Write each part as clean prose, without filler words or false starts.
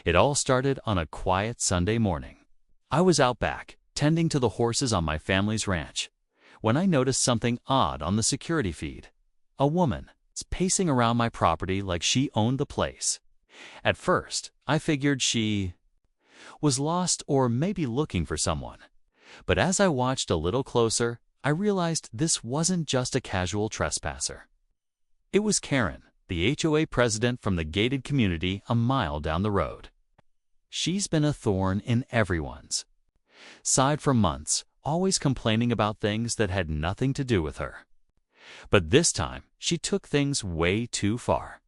It all started on a quiet Sunday morning. I was out back, tending to the horses on my family's ranch, when I noticed something odd on the security feed. A woman pacing around my property like she owned the place. At first, I figured she was lost or maybe looking for someone. But as I watched a little closer, I realized this wasn't just a casual trespasser. It was Karen, the HOA president from the gated community a mile down the road. She's been a thorn in everyone's side for months, always complaining about things that had nothing to do with her. But this time, she took things way too far.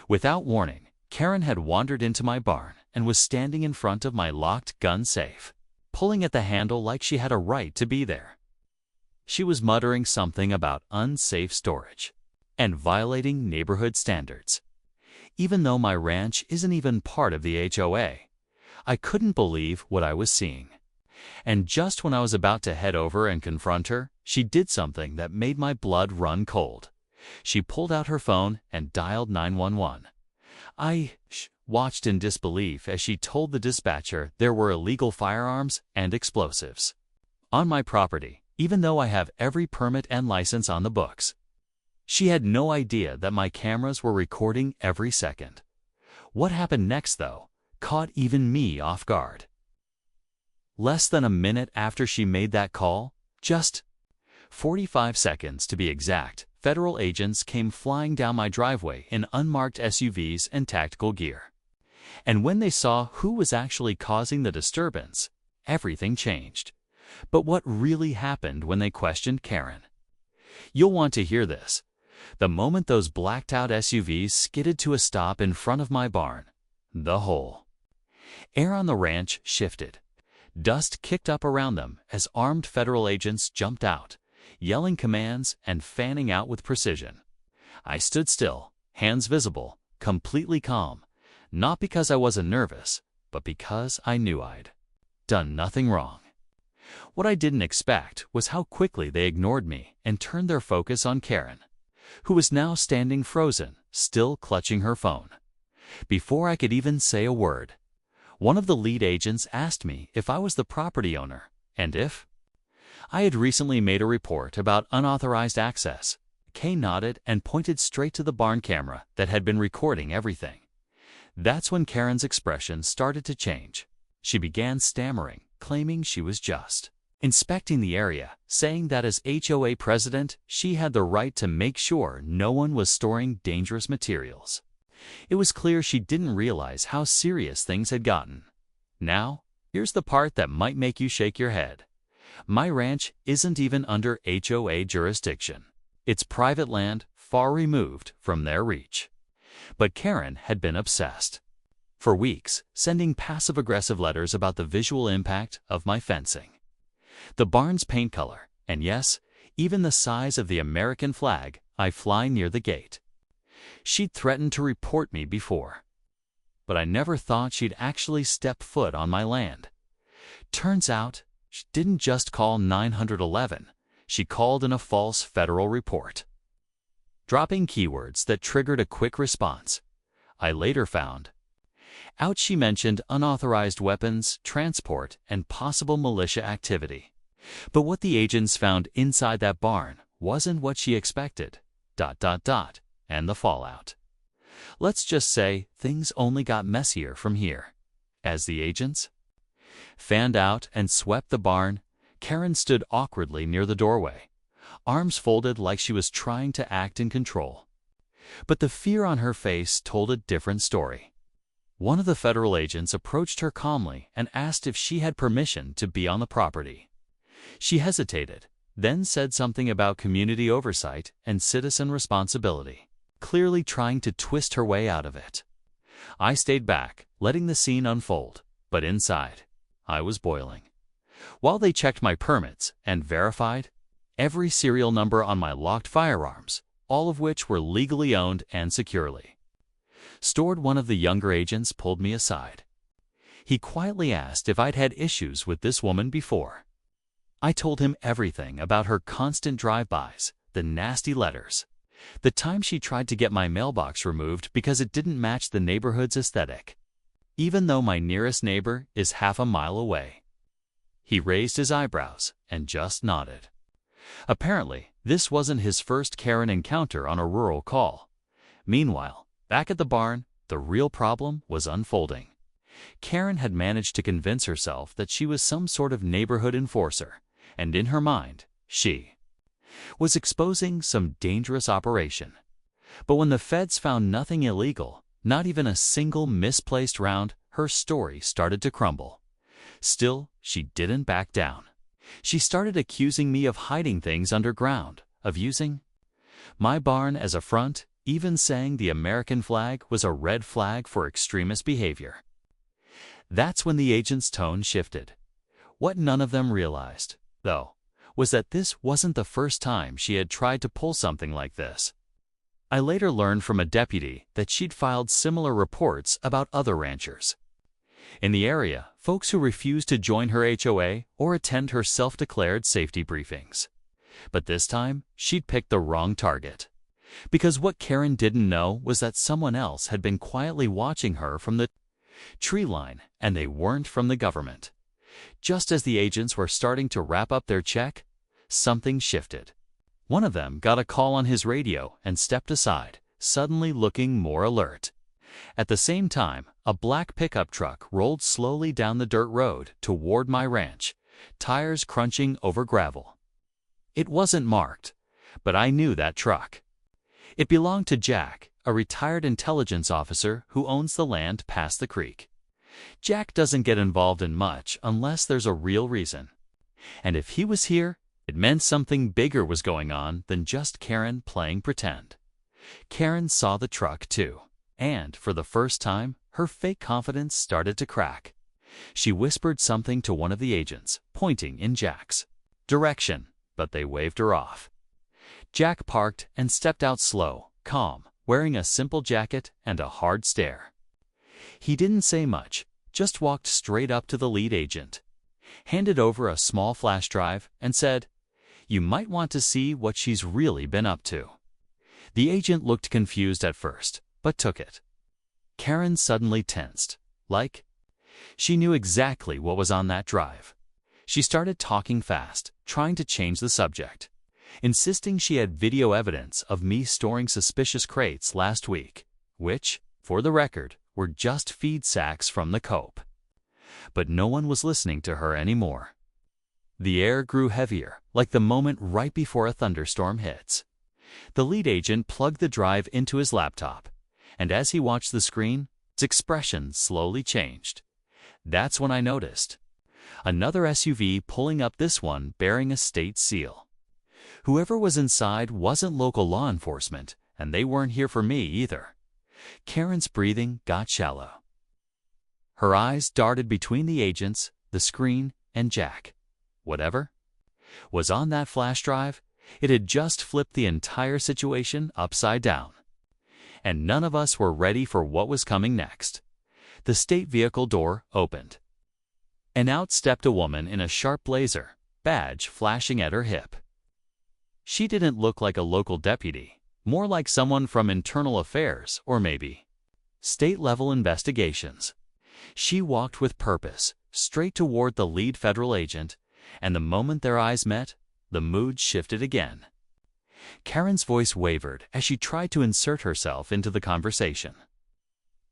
Without warning, Karen had wandered into my barn and was standing in front of my locked gun safe, pulling at the handle like she had a right to be there. She was muttering something about unsafe storage and violating neighborhood standards. Even though my ranch isn't even part of the HOA, I couldn't believe what I was seeing. And just when I was about to head over and confront her, she did something that made my blood run cold. She pulled out her phone and dialed 911. I watched in disbelief as she told the dispatcher there were illegal firearms and explosives on my property, even though I have every permit and license on the books. She had no idea that my cameras were recording every second. What happened next, though, caught even me off guard. Less than a minute after she made that call, just 45 seconds to be exact, federal agents came flying down my driveway in unmarked SUVs and tactical gear. And when they saw who was actually causing the disturbance, everything changed. But what really happened when they questioned Karen? You'll want to hear this. The moment those blacked-out SUVs skidded to a stop in front of my barn, the whole air on the ranch shifted. Dust kicked up around them as armed federal agents jumped out, yelling commands and fanning out with precision. I stood still, hands visible, completely calm, not because I wasn't nervous, but because I knew I'd done nothing wrong. What I didn't expect was how quickly they ignored me and turned their focus on Karen, who was now standing frozen, still clutching her phone. Before I could even say a word, one of the lead agents asked me if I was the property owner and if I had recently made a report about unauthorized access. Kay nodded and pointed straight to the barn camera that had been recording everything. That's when Karen's expression started to change. She began stammering, claiming she was just inspecting the area, saying that as HOA president, she had the right to make sure no one was storing dangerous materials. It was clear she didn't realize how serious things had gotten. Now, here's the part that might make you shake your head. My ranch isn't even under HOA jurisdiction. It's private land, far removed from their reach. But Karen had been obsessed. For weeks, sending passive-aggressive letters about the visual impact of my fencing, the barn's paint color, and yes, even the size of the American flag I fly near the gate. She'd threatened to report me before, but I never thought she'd actually step foot on my land. Turns out, she didn't just call 911, she called in a false federal report, dropping keywords that triggered a quick response. I later found out she mentioned unauthorized weapons, transport, and possible militia activity. But what the agents found inside that barn wasn't what she expected. ... And the fallout. Let's just say things only got messier from here. As the agents fanned out and swept the barn, Karen stood awkwardly near the doorway, arms folded like she was trying to act in control. But the fear on her face told a different story. One of the federal agents approached her calmly and asked if she had permission to be on the property. She hesitated, then said something about community oversight and citizen responsibility, clearly trying to twist her way out of it. I stayed back, letting the scene unfold, but inside, I was boiling. While they checked my permits and verified every serial number on my locked firearms, all of which were legally owned and securely stored, one of the younger agents pulled me aside. He quietly asked if I'd had issues with this woman before. I told him everything about her constant drive-bys, the nasty letters, the time she tried to get my mailbox removed because it didn't match the neighborhood's aesthetic. even though my nearest neighbor is half a mile away. He raised his eyebrows and just nodded. Apparently, this wasn't his first Karen encounter on a rural call. Meanwhile, back at the barn, the real problem was unfolding. Karen had managed to convince herself that she was some sort of neighborhood enforcer, and in her mind, she was exposing some dangerous operation. But when the feds found nothing illegal, not even a single misplaced round, her story started to crumble. Still, she didn't back down. She started accusing me of hiding things underground, of using my barn as a front, even saying the American flag was a red flag for extremist behavior. That's when the agent's tone shifted. What none of them realized, though, was that this wasn't the first time she had tried to pull something like this. I later learned from a deputy that she'd filed similar reports about other ranchers in the area, folks who refused to join her HOA or attend her self-declared safety briefings. But this time, she'd picked the wrong target. Because what Karen didn't know was that someone else had been quietly watching her from the tree line, and they weren't from the government. Just as the agents were starting to wrap up their check, something shifted. One of them got a call on his radio and stepped aside, suddenly looking more alert. At the same time, a black pickup truck rolled slowly down the dirt road toward my ranch, tires crunching over gravel. It wasn't marked, but I knew that truck. It belonged to Jack, a retired intelligence officer who owns the land past the creek. Jack doesn't get involved in much unless there's a real reason. And if he was here, it meant something bigger was going on than just Karen playing pretend. Karen saw the truck too, and for the first time, her fake confidence started to crack. She whispered something to one of the agents, pointing in Jack's direction, but they waved her off. Jack parked and stepped out slow, calm, wearing a simple jacket and a hard stare. He didn't say much, just walked straight up to the lead agent, handed over a small flash drive, and said, "You might want to see what she's really been up to." The agent looked confused at first, but took it. Karen suddenly tensed, like she knew exactly what was on that drive. She started talking fast, trying to change the subject, insisting she had video evidence of me storing suspicious crates last week, which, for the record, were just feed sacks from the coop. But no one was listening to her anymore. The air grew heavier, like the moment right before a thunderstorm hits. The lead agent plugged the drive into his laptop, and as he watched the screen, his expression slowly changed. That's when I noticed another SUV pulling up, this one bearing a state seal. Whoever was inside wasn't local law enforcement, and they weren't here for me either. Karen's breathing got shallow. Her eyes darted between the agents, the screen, and Jack. Whatever was on that flash drive, it had just flipped the entire situation upside down. And none of us were ready for what was coming next. The state vehicle door opened, and out stepped a woman in a sharp blazer, badge flashing at her hip. She didn't look like a local deputy, more like someone from internal affairs or maybe state-level investigations. She walked with purpose, straight toward the lead federal agent, and the moment their eyes met, the mood shifted again. Karen's voice wavered as she tried to insert herself into the conversation,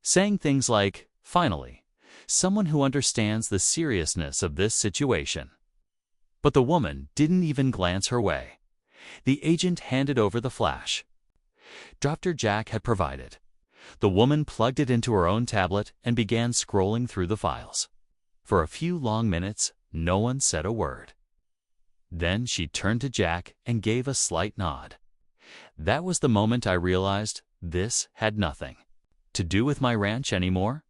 saying things like, "Finally, someone who understands the seriousness of this situation." But the woman didn't even glance her way. The agent handed over the flash Dr. Jack had provided. The woman plugged it into her own tablet and began scrolling through the files. For a few long minutes, no one said a word. Then she turned to Jack and gave a slight nod. That was the moment I realized this had nothing to do with my ranch anymore.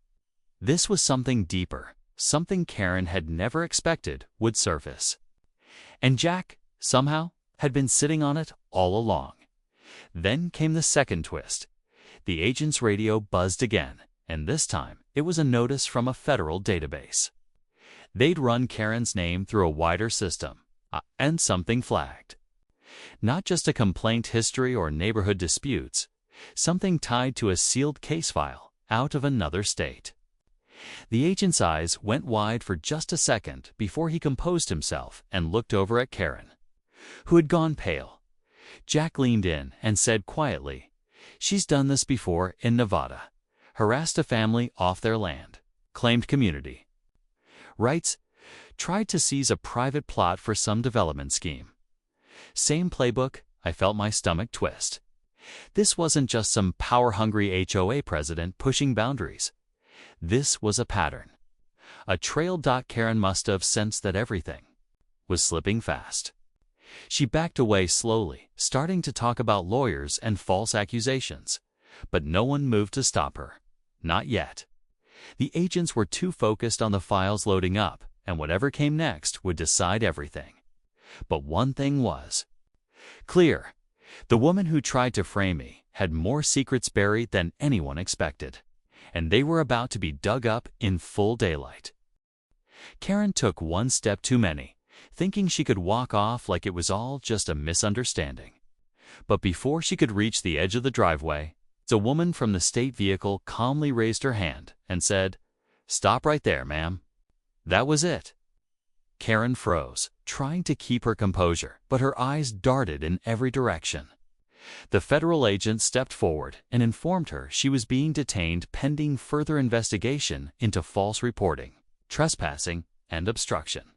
This was something deeper, something Karen had never expected would surface. And Jack, somehow, had been sitting on it all along. Then came the second twist. The agent's radio buzzed again, and this time it was a notice from a federal database. They'd run Karen's name through a wider system, and something flagged. Not just a complaint history or neighborhood disputes, something tied to a sealed case file out of another state. The agent's eyes went wide for just a second before he composed himself and looked over at Karen, who had gone pale. Jack leaned in and said quietly, "She's done this before in Nevada. Harassed a family off their land, claimed community rights, tried to seize a private plot for some development scheme. Same playbook." I felt my stomach twist. This wasn't just some power-hungry HOA president pushing boundaries. This was a pattern. A trail. Karen must have sensed that everything was slipping fast. She backed away slowly, starting to talk about lawyers and false accusations. But no one moved to stop her. Not yet. The agents were too focused on the files loading up, and whatever came next would decide everything. But one thing was clear. The woman who tried to frame me had more secrets buried than anyone expected, and they were about to be dug up in full daylight. Karen took one step too many, thinking she could walk off like it was all just a misunderstanding. But before she could reach the edge of the driveway, the woman from the state vehicle calmly raised her hand and said, "Stop right there, ma'am." That was it. Karen froze, trying to keep her composure, but her eyes darted in every direction. The federal agent stepped forward and informed her she was being detained pending further investigation into false reporting, trespassing, and obstruction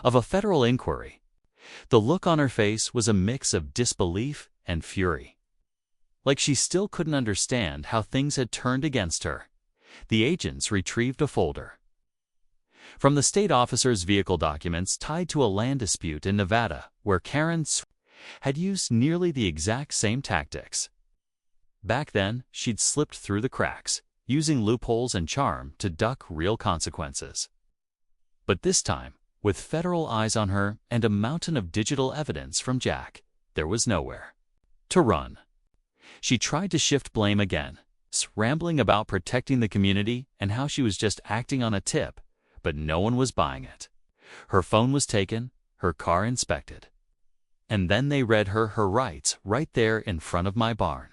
of a federal inquiry. The look on her face was a mix of disbelief and fury. Like she still couldn't understand how things had turned against her. The agents retrieved a folder from the state officer's vehicle documents tied to a land dispute in Nevada where Karen had used nearly the exact same tactics. Back then, she'd slipped through the cracks, using loopholes and charm to duck real consequences. But this time, with federal eyes on her and a mountain of digital evidence from Jack, there was nowhere to run. She tried to shift blame again, rambling about protecting the community and how she was just acting on a tip, but no one was buying it. Her phone was taken, her car inspected. And then they read her rights right there in front of my barn.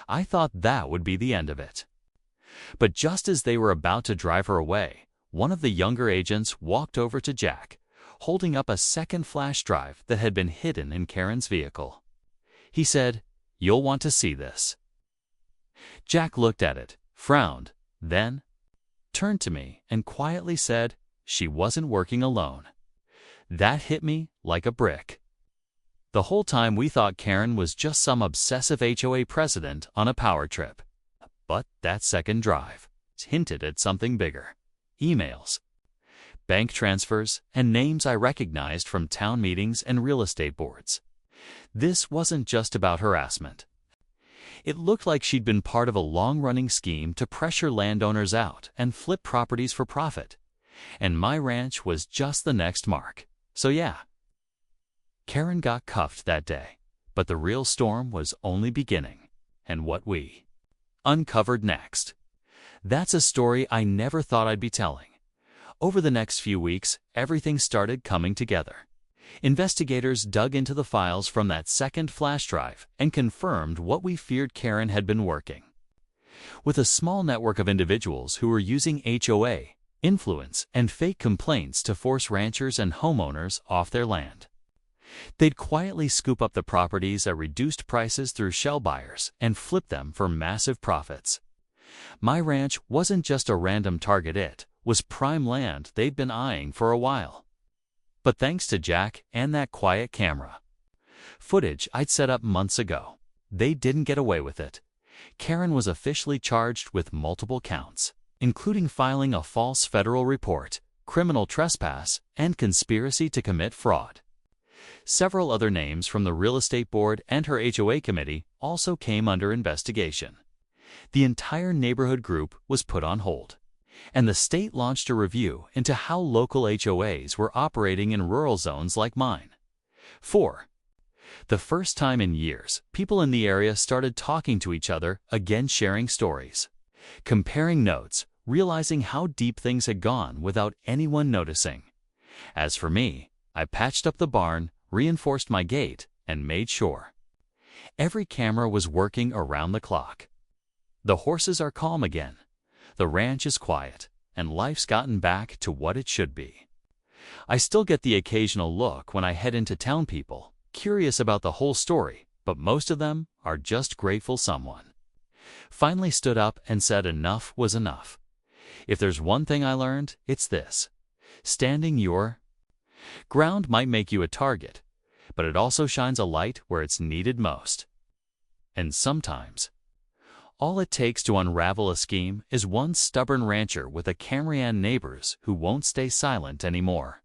I thought that would be the end of it. But just as they were about to drive her away, one of the younger agents walked over to Jack, holding up a second flash drive that had been hidden in Karen's vehicle. He said, "You'll want to see this." Jack looked at it, frowned, then turned to me and quietly said she wasn't working alone. That hit me like a brick. The whole time we thought Karen was just some obsessive HOA president on a power trip. But that second drive hinted at something bigger. Emails, bank transfers, and names I recognized from town meetings and real estate boards. This wasn't just about harassment. It looked like she'd been part of a long-running scheme to pressure landowners out and flip properties for profit. And my ranch was just the next mark. So yeah, Karen got cuffed that day. But the real storm was only beginning. And what we uncovered next. That's a story I never thought I'd be telling. Over the next few weeks, everything started coming together. Investigators dug into the files from that second flash drive and confirmed what we feared Karen had been working with a small network of individuals who were using HOA, influence, and fake complaints to force ranchers and homeowners off their land. They'd quietly scoop up the properties at reduced prices through shell buyers and flip them for massive profits. My ranch wasn't just a random target, it was prime land they'd been eyeing for a while. But thanks to Jack and that quiet camera footage I'd set up months ago, they didn't get away with it. Karen was officially charged with multiple counts, including filing a false federal report, criminal trespass, and conspiracy to commit fraud. Several other names from the real estate board and her HOA committee also came under investigation. The entire neighborhood group was put on hold, and the state launched a review into how local HOAs were operating in rural zones like mine. For the first time in years, people in the area started talking to each other, again sharing stories, comparing notes, realizing how deep things had gone without anyone noticing. As for me, I patched up the barn, reinforced my gate, and made sure every camera was working around the clock. The horses are calm again. The ranch is quiet, and life's gotten back to what it should be. I still get the occasional look when I head into town, people curious about the whole story, but most of them are just grateful someone finally stood up and said enough was enough. If there's one thing I learned, it's this: standing your ground might make you a target, but it also shines a light where it's needed most. And sometimes, all it takes to unravel a scheme is one stubborn rancher with a Camryan neighbors who won't stay silent anymore.